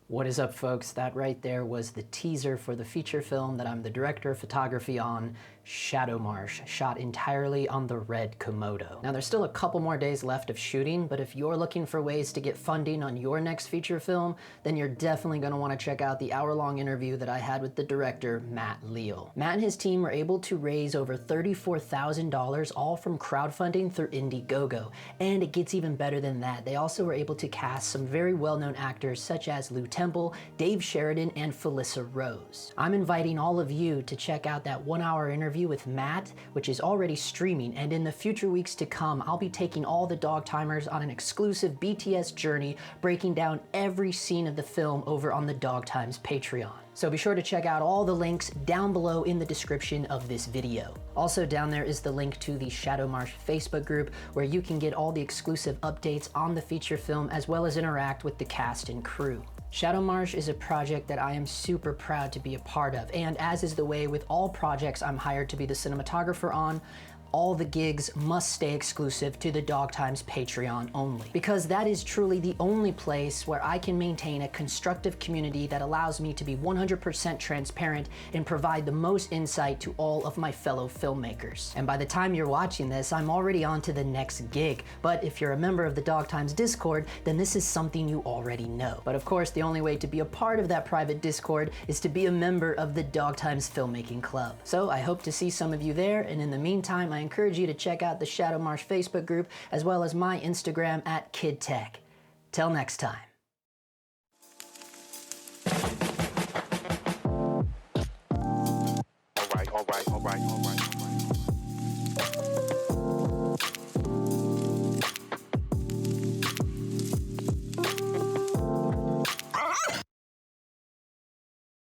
What is up, folks? That right there was the teaser for the feature film that I'm the director of photography on, SHADOWMARSH, shot entirely on the red Komodo. Now, there's still a couple more days left of shooting, but if you're looking for ways to get funding on your next feature film, then you're definitely going to want to check out the hour-long interview that I had with the director, Matt Leal. Matt and his team were able to raise over $34,000, all from crowdfunding through Indiegogo. And it gets even better than that. They also were able to cast some very well-known actors such as Lew Temple, Dave Sheridan, and Felissa Rose. I'm inviting all of you to check out that one-hour interview with Matt, which is already streaming, and in the future weeks to come, I'll be taking all the DogTimers on an exclusive BTS journey, breaking down every scene of the film over on the DogTimes Patreon. So be sure to check out all the links down below in the description of this video. Also down there is the link to the SHADOWMARSH Facebook group, where you can get all the exclusive updates on the feature film as well as interact with the cast and crew. SHADOWMARSH is a project that I am super proud to be a part of, and as is the way with all projects I'm hired to be the cinematographer on, all the gigs must stay exclusive to the DogTimes Patreon only. Because that is truly the only place where I can maintain a constructive community that allows me to be 100% transparent and provide the most insight to all of my fellow filmmakers. And by the time you're watching this, I'm already on to the next gig. But if you're a member of the DogTimes Discord, then this is something you already know. But of course, the only way to be a part of that private Discord is to be a member of the DogTimes Filmmaking Club. So I hope to see some of you there, and in the meantime, I encourage you to check out the SHADOWMARSH Facebook group as well as my Instagram at KidTech. Till next time. All right.